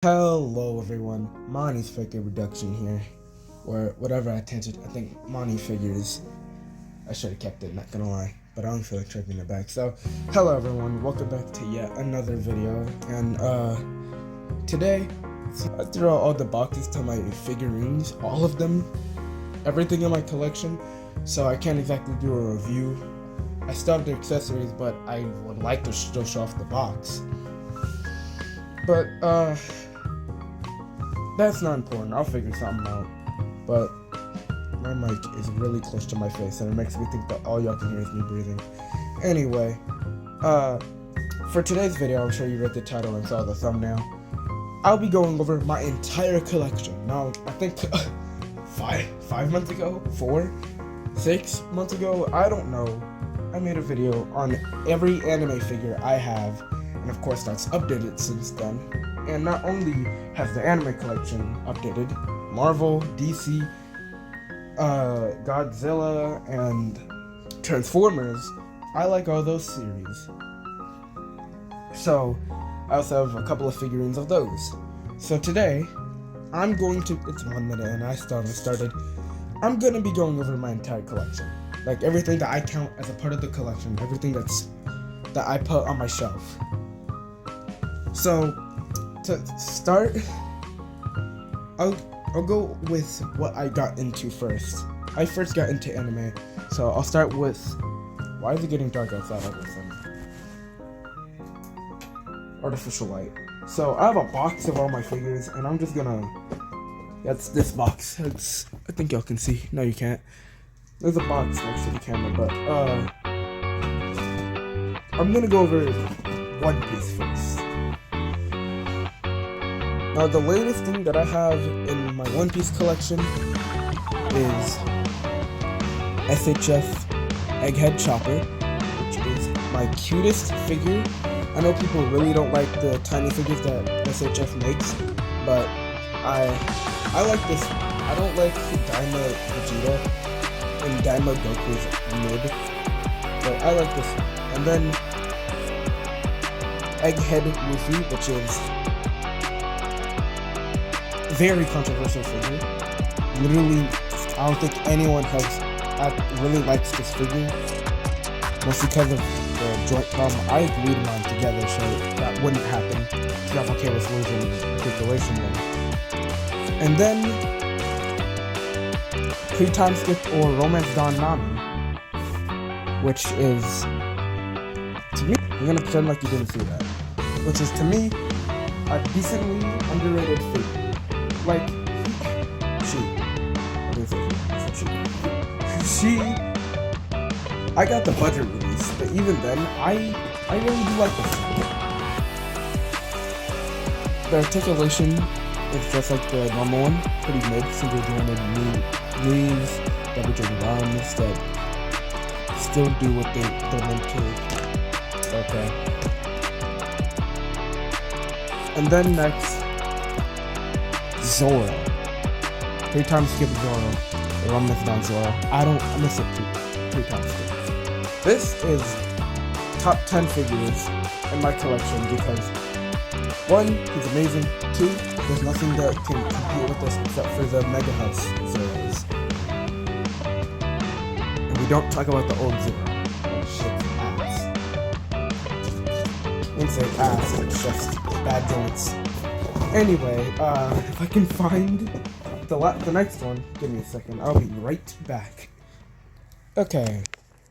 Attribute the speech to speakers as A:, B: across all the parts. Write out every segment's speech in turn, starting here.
A: Hello everyone, Monty's Figure Reduction here, or whatever I tend to, I think Monty Figures, I should have kept it, not gonna lie, but I don't feel like taking it back. So, hello everyone, welcome back to yet another video, and today, I threw out all the boxes to my figurines, all of them, everything in my collection, so I can't exactly do a review. I still have the accessories, but I would like to still show off the box. But, that's not important. I'll figure something out. But my mic is really close to my face and it makes me think that all y'all can hear is me breathing. Anyway, for today's video, I'm sure you read the title and saw the thumbnail. I'll be going over my entire collection. Now, I think 5 months ago, 6 months ago, I don't know. I made a video on every anime figure I have, and of course that's updated since then. And not only has the anime collection updated, Marvel, DC, Godzilla, and Transformers, I like all those series. So, I also have a couple of figurines of those. So today, I'm going to, it's 1 minute and I started, I'm going to be going over my entire collection. Like everything that I count as a part of the collection, everything that I put on my shelf. So, to start, I'll go with what I got into first. I first got into anime, so I'll start with, why is it getting dark outside all of a sudden? Artificial light. So I have a box of all my figures, and I'm just gonna, that's this box. I think y'all can see. No, you can't. There's a box next to the camera, but I'm gonna go over One Piece first. Now, the latest thing that I have in my One Piece collection is SHF Egghead Chopper, which is my cutest figure. I know people really don't like the tiny figures that SHF makes, but I like this. I don't like Daima Vegeta and Daima Goku's mid, but I like this one. And then Egghead Luffy, which is very controversial figure. Literally, I don't think anyone really likes this figure. Mostly because of the joint problem. I glued mine together so that wouldn't happen. So I'm okay with losing articulation then. And then Pre-Time Skip or Romance Dawn Nami, which is, to me, I'm gonna pretend like you didn't see that, which is to me a decently underrated figure. Like, I got the budget release, but even then, I really do like this. The articulation is just like the normal one, pretty mid, since we're doing moves, double jump runs that still do what they're meant to. Okay. And then next, Zoro. 3 times skip Zoro. Or Romance Dawn Zoro. I miss it 3 times skip. This is top 10 figures in my collection because 1, he's amazing. 2, there's nothing that can compete with this except for the Mega House Zeros. And we don't talk about the old Zero. That shit's ass. I wouldn't say ass, it's just bad joints. Anyway, if I can find the next one, give me a second, I'll be right back. Okay,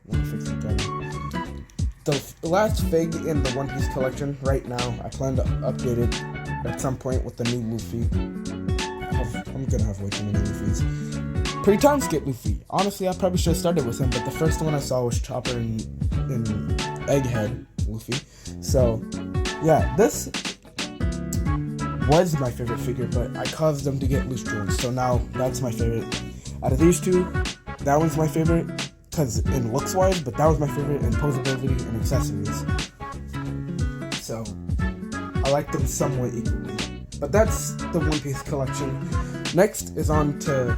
A: let me fix the camera. The last fig in the One Piece collection, right now, I plan to update it at some point with the new Luffy. I'm gonna have way too many Luffys. Pre-time skip Luffy. Honestly, I probably should have started with him, but the first one I saw was Chopper and Egghead Luffy. So, yeah, this was my favorite figure, but I caused them to get loose joints, so now that's my favorite. Out of these two, that one's my favorite, because in looks wise, but that was my favorite in posability and accessories. So, I like them somewhat equally. But that's the One Piece collection. Next is on to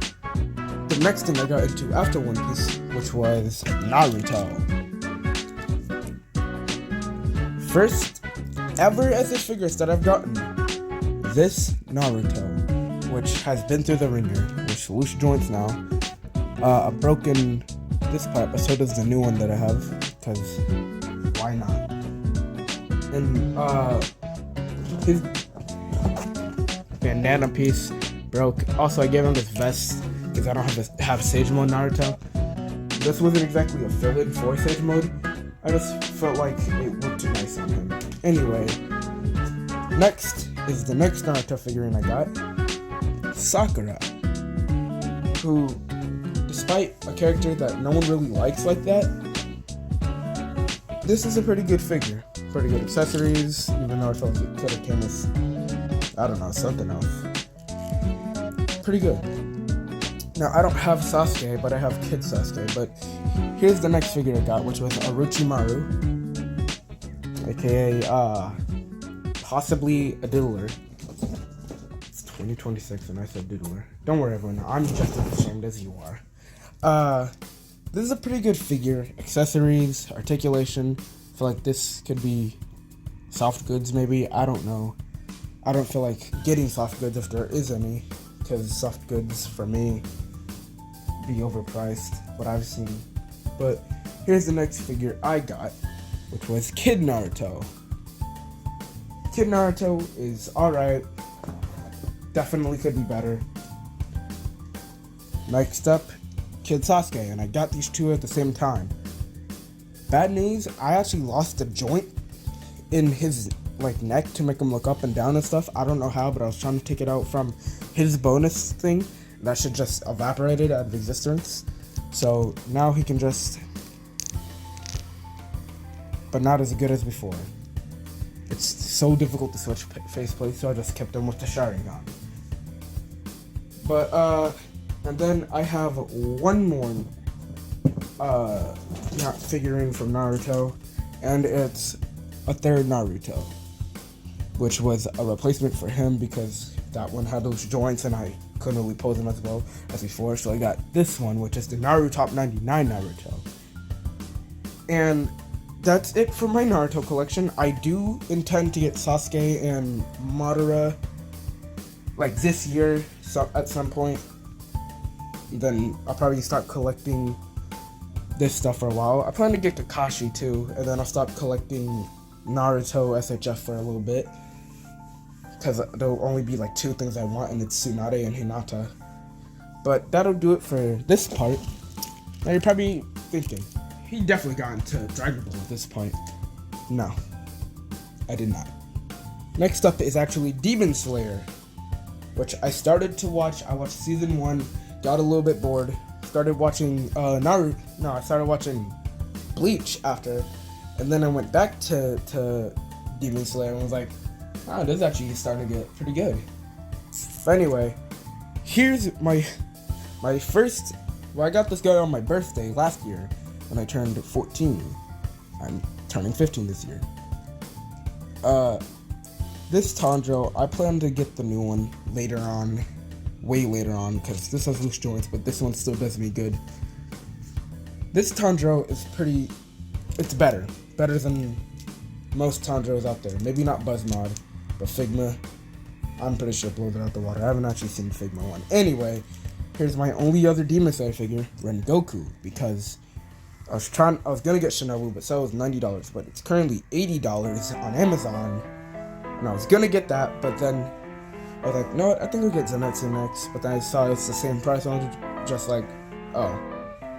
A: the next thing I got into after One Piece, which was Naruto. First ever as a figures that I've gotten this Naruto, which has been through the ringer, with loose joints now, a broken this part, but so does the new one that I have, because why not? And his bandana piece broke. Also, I gave him this vest because I don't have Sage Mode Naruto. This wasn't exactly a fill-in for Sage Mode. I just felt like it looked nice on him. Anyway, next is the next Naruto figurine I got, Sakura, who, despite a character that no one really likes like that, this is a pretty good figure. Pretty good accessories, even though I felt like it could have came with, I don't know, something else. Pretty good. Now, I don't have Sasuke, but I have Kid Sasuke. But here's the next figure I got, which was Orochimaru, aka possibly a Diddler. It's 2026 and I said Diddler. Don't worry, everyone. I'm just as ashamed as you are. This is a pretty good figure. Accessories, articulation. I feel like this could be soft goods, maybe. I don't know. I don't feel like getting soft goods if there is any, because soft goods for me be overpriced, what I've seen. But here's the next figure I got, which was Kid Naruto. Kid Naruto is alright. Definitely could be better. Next up, Kid Sasuke, and I got these two at the same time. Bad news, I actually lost a joint in his neck to make him look up and down and stuff. I don't know how, but I was trying to take it out from his bonus thing. That should just evaporated out of existence. So now he can just, but not as good as before. It's so difficult to switch faceplates, so I just kept him with the Sharingan. But and then I have one more figurine from Naruto, and it's a third Naruto, which was a replacement for him because that one had those joints and I couldn't really pose him as well as before, so I got this one, which is the Naruto Top 99 Naruto. And that's it for my Naruto collection. I do intend to get Sasuke and Madara this year, at some point. Then I'll probably start collecting this stuff for a while. I plan to get Kakashi too, and then I'll stop collecting Naruto SHF for a little bit, because there'll only be two things I want, and it's Tsunade and Hinata. But that'll do it for this part. Now you're probably thinking, he definitely got into Dragon Ball at this point. No, I did not. Next up is actually Demon Slayer, which I started to watch. I watched season 1, got a little bit bored, started watching I started watching Bleach after, and then I went back to Demon Slayer and was like, oh, this is actually starting to get pretty good. Anyway, here's my first, I got this guy on my birthday last year when I turned 14. I'm turning 15 this year. This Tanjiro, I plan to get the new one later on, way later on, because this has loose joints, but this one still does me good. This Tanjiro is it's better than most Tanjiros out there. Maybe not Buzzmod, but Figma, I'm pretty sure blows it out the water. I haven't actually seen Figma one. Anyway, here's my only other Demon Slayer figure, Rengoku, because I was gonna get Shinobu, but so it was $90, but it's currently $80 on Amazon, and I was gonna get that, but then I was like, no, what, I think we'll get Zenitsu next, but then I saw it's the same price, and I was just like, oh,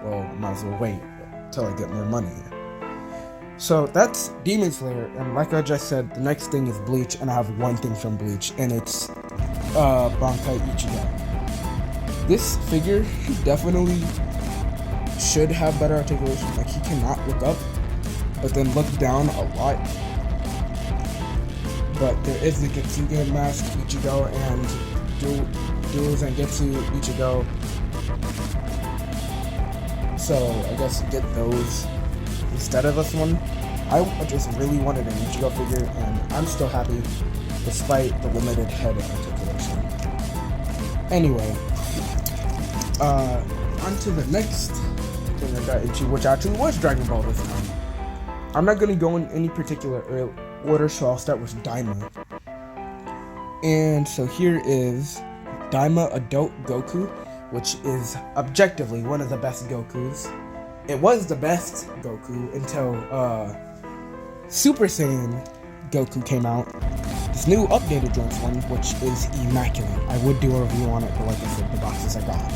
A: well, might as well wait till I get more money. So that's Demon Slayer, and like I just said, the next thing is Bleach, and I have one thing from Bleach, and it's Bankai Ichigo. This figure definitely should have better articulation. He cannot look up, but then look down a lot. But there is the Getsuga mask Ichigo and Dual Zangetsu Ichigo. So I guess get those instead of this one. I just really wanted an Ichigo figure, and I'm still happy despite the limited head articulation. Anyway, on to the next thing I got into, which actually was Dragon Ball this time. I'm not going to go in any particular order, so I'll start with Daima. And so here is Daima Adult Goku, which is objectively one of the best Gokus. It was the best Goku until Super Saiyan Goku came out. This new updated Joints one, which is immaculate. I would do a review on it, but like I said, the boxes are gone.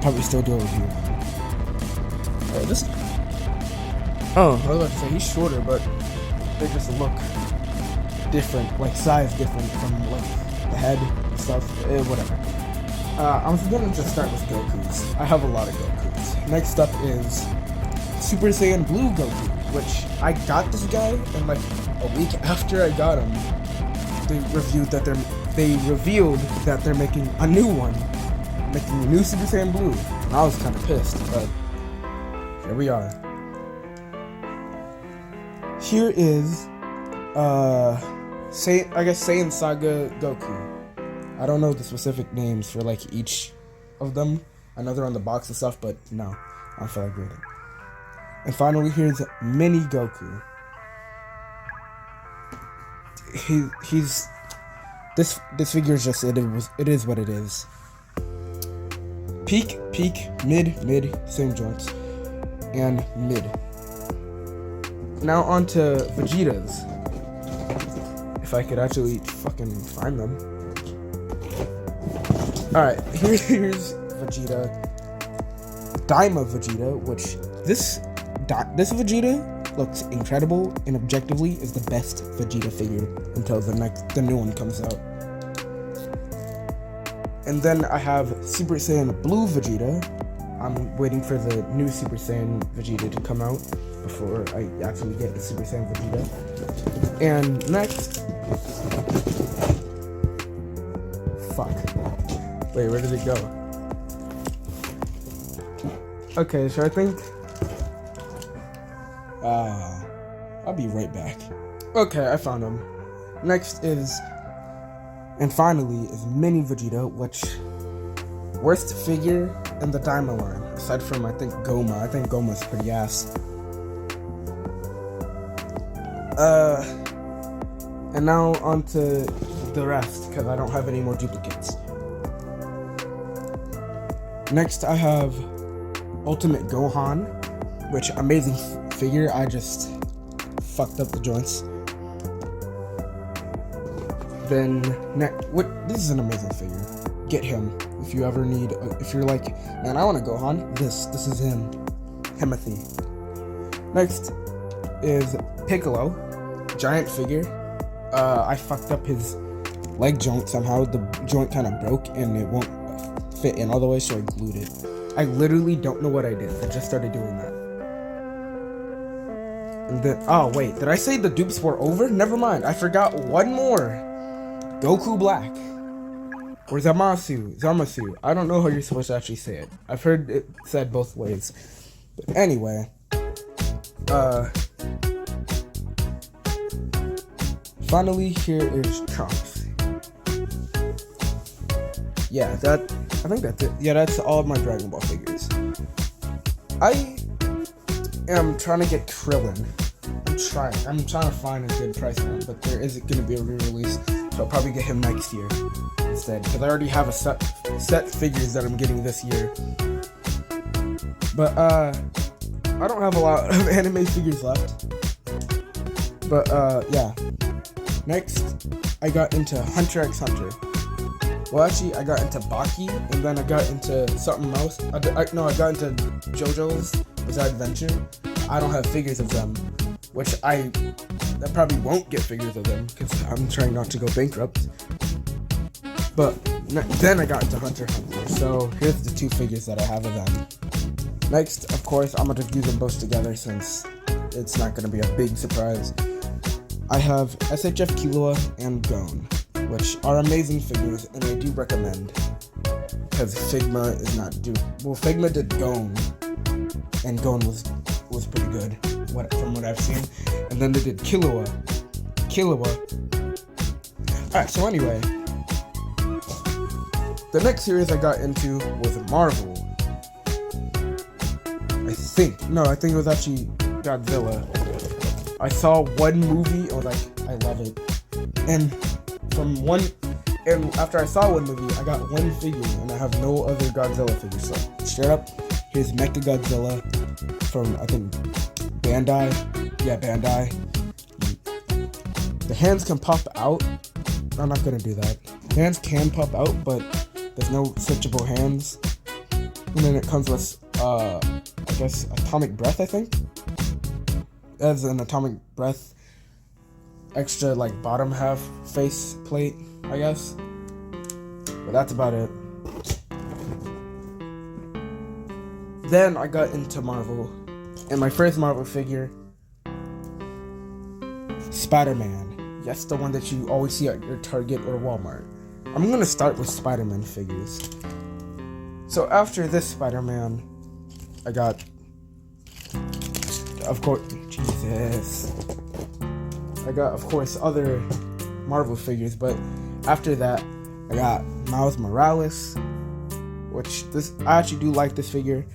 A: Probably still do a review. I was about to say he's shorter, but they just look different, like size different from like the head and stuff, whatever. I'm gonna just start with Gokus. I have a lot of Gokus. Next up is Super Saiyan Blue Goku, which I got this guy, and like a week after I got him, they revealed that they're making a new one, making a new Super Saiyan Blue, and I was kind of pissed, but here we are. Here is Saiyan Saga Goku. I don't know the specific names for like each of them. I know they're on the box and stuff, but no, I don't feel like reading. And finally, here's Mini Goku. He's this figure is just it is what it is. Peak, mid, same joints, and mid. Now on to Vegeta's. If I could actually fucking find them. Alright, here's Vegeta. Daima Vegeta, which this Vegeta looks incredible and objectively is the best Vegeta figure until the new one comes out. And then I have Super Saiyan Blue Vegeta. I'm waiting for the new Super Saiyan Vegeta to come out before I actually get the Super Saiyan Vegeta. And next... Fuck. Wait, where did it go? Okay, so I think... I'll be right back. Okay, I found him. Next is... And finally is Mini Vegeta, which... Worst figure in the Daima line, aside from, I think, Goma. I think Goma's pretty ass. And now on to the rest, because I don't have any more duplicates. Next, I have Ultimate Gohan, which amazing figure. I just fucked up the joints. Then, this is an amazing figure. Get him if you ever need. If you're like, man, I want a Gohan. This is him. Hemothy. Next is Piccolo, giant figure. I fucked up his leg joint somehow. The joint kind of broke and it won't fit in all the way, so I glued it. I literally don't know what I did. I just started doing that. And then, oh wait, did I say the dupes were over? Never mind. I forgot one more. Goku Black. Or Zamasu. I don't know how you're supposed to actually say it. I've heard it said both ways. But anyway. Finally, here is Trunks. Yeah, I think that's it. Yeah, that's all of my Dragon Ball figures. I am trying to get Krillin. I'm trying to find a good price on him, but there isn't going to be a re-release, so I'll probably get him next year instead, because I already have a set figures that I'm getting this year. But I don't have a lot of anime figures left. But yeah. Next, I got into Hunter x Hunter. Well, actually, I got into Baki, and then I got into something else. I got into JoJo's Bizarre Adventure. I don't have figures of them, which I probably won't get figures of them, because I'm trying not to go bankrupt. But then I got into Hunter x Hunter, so here's the two figures that I have of them. Next, of course, I'm going to use them both together, since it's not going to be a big surprise. I have SHF Killua and Gon, which are amazing figures, and I do recommend, because Figma is not due. Well, Figma did Gon, and Gon was pretty good, from what I've seen. And then they did Killua. Alright, so anyway, the next series I got into was Marvel. I think it was actually Godzilla. I saw one movie, I was like, I love it. And from one, and after I saw one movie, I got one figure, and I have no other Godzilla figures. So straight up, here's Mechagodzilla from, I think, Bandai. Yeah, Bandai. The hands can pop out. I'm not gonna do that. Hands can pop out, but there's no switchable hands. And then it comes with, I guess, Atomic Breath, I think. As an Atomic Breath extra, like, bottom half face plate, I guess. But that's about it. Then I got into Marvel. And my first Marvel figure, Spider-Man. Yes, the one that you always see at your Target or Walmart. I'm gonna start with Spider-Man figures. So after this Spider-Man, I got, of course, Jesus. I got, of course, other Marvel figures, but after that, I got Miles Morales, which I actually do like this figure,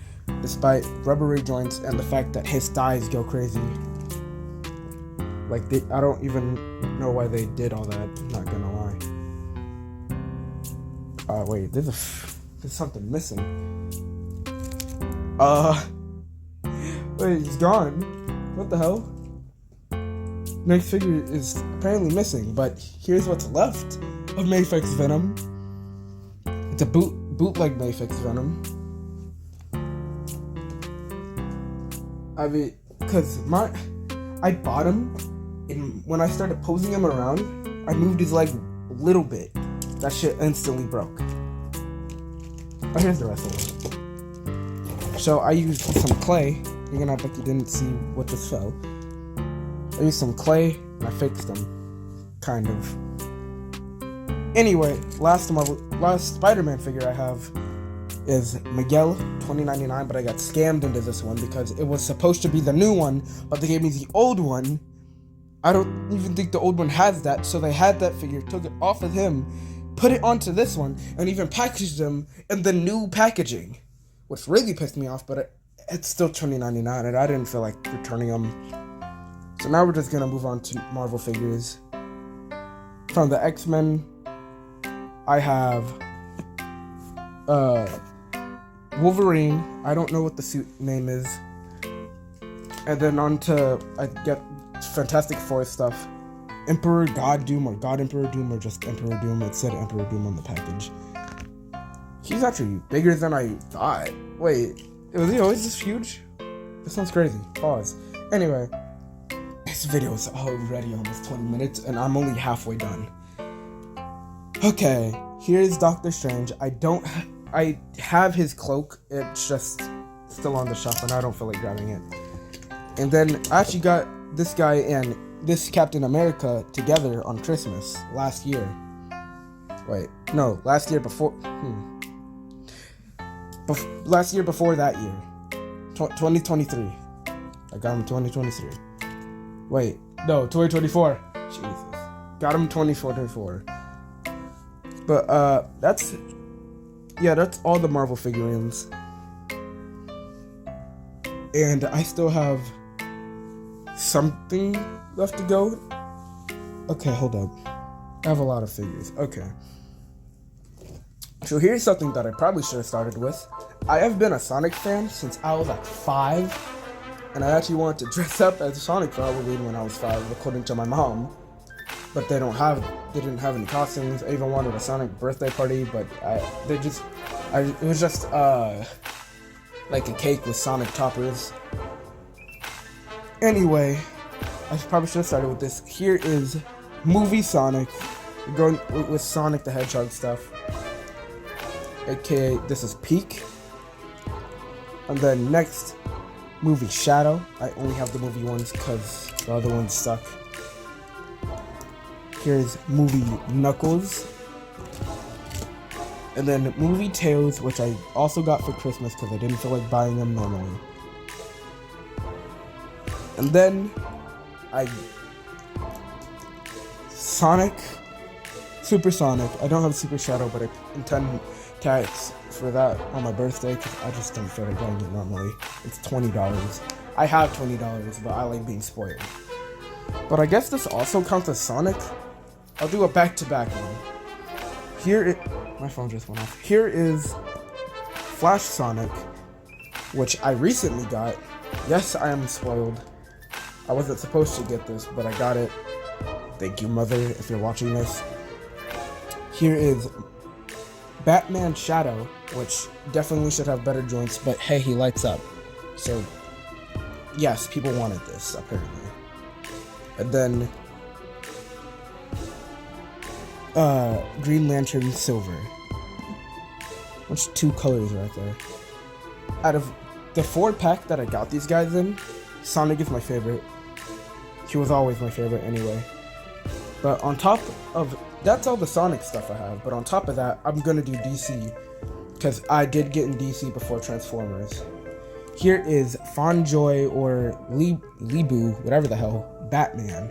A: despite rubbery joints and the fact that his thighs go crazy. Like, I don't even know why they did all that, I'm not gonna lie. Wait, there's something missing. Wait, he's gone. What the hell? Next figure is apparently missing, but here's what's left of Mafex Venom. It's a bootleg Mafex Venom. I mean, cause I bought him, and when I started posing him around, I moved his leg a little bit. That shit instantly broke. But here's the rest of it. So I used some clay. You're gonna act like you didn't see what just fell. I used some clay and I fixed them, kind of. Anyway, last Spider-Man figure I have is Miguel 2099, but I got scammed into this one because it was supposed to be the new one, but they gave me the old one. I don't even think the old one has that, so they had that figure, took it off of him, put it onto this one, and even packaged them in the new packaging, which really pissed me off, but it's still $20.99, and I didn't feel like returning them. So now we're just gonna move on to Marvel figures. From the X-Men, I have Wolverine. I don't know what the suit name is. And then on to, I get Fantastic Four stuff. Emperor God Doom, or God Emperor Doom, or just Emperor Doom. It said Emperor Doom on the package. He's actually bigger than I thought. Wait, was he always this huge? This sounds crazy. Pause. Anyway, this video is already almost 20 minutes, and I'm only halfway done. Okay, here's Doctor Strange. I have his cloak. It's just still on the shelf, and I don't feel like grabbing it. And then I actually got this guy and this Captain America together on Christmas last year. Wait, no, last year before. Last year before that year, 2023. I got him 2023. Wait, no, 2024. Jesus, got him 2024. But that's all the Marvel figurines. And I still have something left to go. Okay, hold up. I have a lot of figures. Okay. So here's something that I probably should have started with. I have been a Sonic fan since I was like 5. And I actually wanted to dress up as Sonic for Halloween when I was 5, according to my mom. But they didn't have any costumes. I even wanted a Sonic birthday party, but it was just like a cake with Sonic toppers. Anyway, I probably should have started with this. Here is movie Sonic. We're going with Sonic the Hedgehog stuff. AKA, this is Peak. And then next, movie Shadow. I only have the movie ones because the other ones suck. Here's movie Knuckles. And then movie Tails, which I also got for Christmas because I didn't feel like buying them normally. And then Sonic, Super Sonic. I don't have Super Shadow, but I intend to for that on my birthday because I just don't feel like buying it normally. It's $20. I have $20, but I like being spoiled. But I guess this also counts as Sonic. I'll do a back-to-back one. My phone just went off. Here is Flash Sonic, which I recently got. Yes, I am spoiled. I wasn't supposed to get this, but I got it. Thank you, mother, if you're watching this. Here is Batman Shadow, which definitely should have better joints, but hey, he lights up. So, yes, people wanted this, apparently. And then, Green Lantern Silver. Which 2 colors right there. Out of the 4-pack that I got these guys in, Sonic is my favorite. He was always my favorite anyway. But on top of, that's all the Sonic stuff I have, but on top of that, I'm gonna do DC, because I did get in DC before Transformers. Here is Fanjoy or Lebu, whatever the hell, Batman,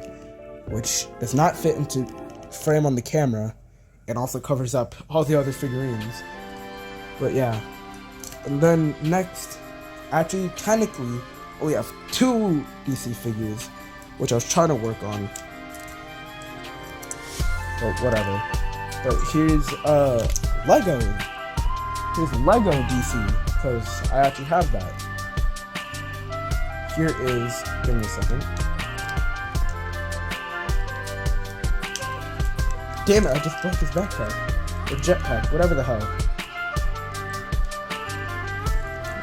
A: which does not fit into frame on the camera, and also covers up all the other figurines. But yeah. And then next, actually, technically, we have 2 DC figures, which I was trying to work on. But whatever. But here's Lego. Here's Lego DC, because I actually have that. Here is, give me a second. Damn it, I just broke his backpack. Or jetpack, whatever the hell.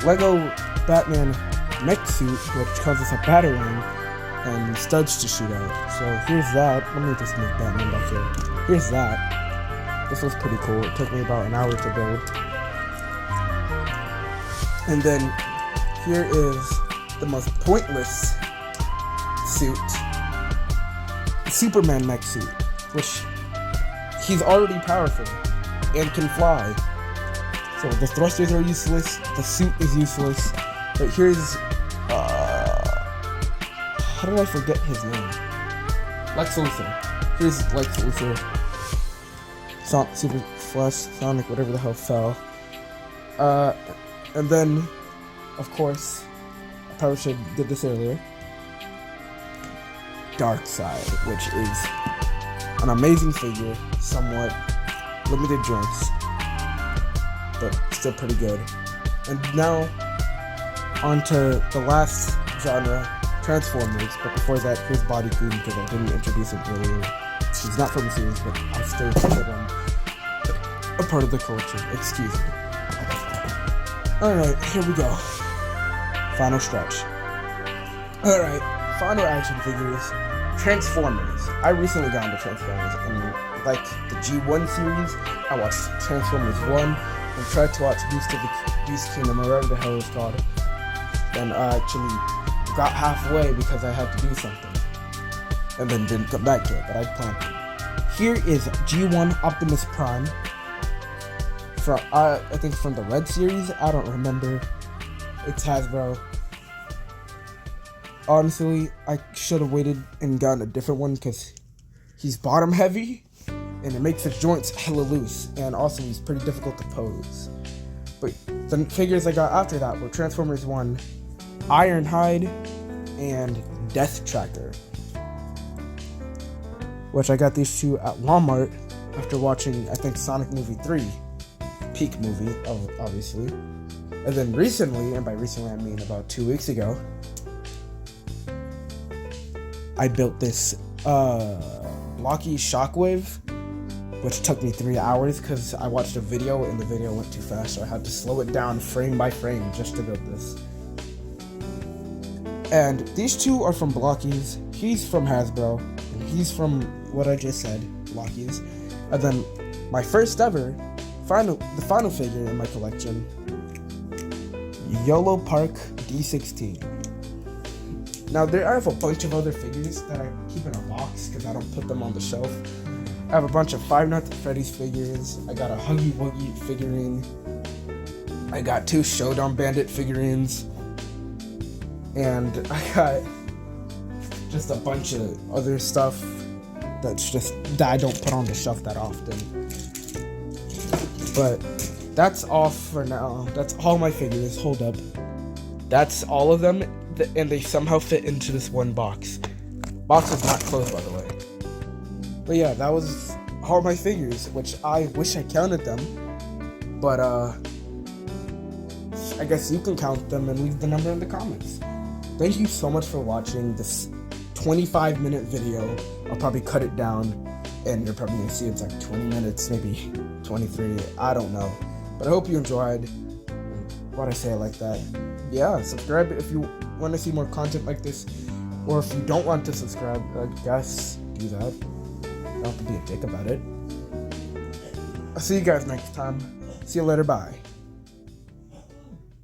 A: Lego Batman mech suit, which comes with a batarang and studs to shoot out. So here's that. Let me just make Batman back here. Here's that. This was pretty cool. It took me about an hour to build. And then here is the most pointless suit. Superman mech suit, which he's already powerful and can fly. So the thrusters are useless, the suit is useless, but here's, how did I forget his name? Lex Luthor. Here's Lex Luthor. Super Flash, Sonic, whatever the hell fell. And then, of course, I probably should have did this earlier. Darkseid, which is an amazing figure, somewhat limited joints, but still pretty good. And now, on to the last genre, Transformers, but before that, here's Body Goon, because I didn't introduce him earlier. He's not from the series, but I still consider him a part of the culture. Excuse me. Alright, here we go. Final stretch. Alright, final action figures. Transformers. I recently got into Transformers, and like the G1 series, I watched Transformers 1, and tried to watch Beast Kingdom, or whatever the hell it's called. And I actually got halfway because I had to do something. And then didn't come back to it, but I planned to. Here is G1 Optimus Prime. From, I think from the Red series, I don't remember. It's Hasbro. Honestly, I should have waited and gotten a different one because he's bottom heavy and it makes his joints hella loose, and also he's pretty difficult to pose. But the figures I got after that were Transformers 1, Ironhide, and Death Tracker, which I got these 2 at Walmart after watching, I think, Sonic Movie 3, peak movie, obviously. And then recently, and by recently I mean about 2 weeks ago, I built this Blocky Shockwave, which took me 3 hours because I watched a video and the video went too fast, so I had to slow it down frame by frame just to build this. And these 2 are from Blockies. He's from Hasbro, and he's from what I just said, Blockies. And then my first ever, the final figure in my collection, YOLO Park D16. Now, I have a bunch of other figures that I keep in a box because I don't put them on the shelf. I have a bunch of Five Nights at Freddy's figures. I got a Huggy Wuggy figurine. I got 2 Showdown Bandit figurines. And I got just a bunch of other stuff that I don't put on the shelf that often. But that's all for now. That's all my figures. Hold up. That's all of them, and they somehow fit into this one box. Box is not closed, by the way. But yeah, that was all my figures, which I wish I counted them. But I guess you can count them and leave the number in the comments. Thank you so much for watching this 25-minute video. I'll probably cut it down, and you're probably gonna see it's like 20 minutes, maybe 23. I don't know. But I hope you enjoyed. Why'd I say it like that? Yeah, subscribe if you want to see more content like this. Or if you don't want to subscribe, I guess do that. Don't have to be a dick about it. I'll see you guys next time. See you later, bye.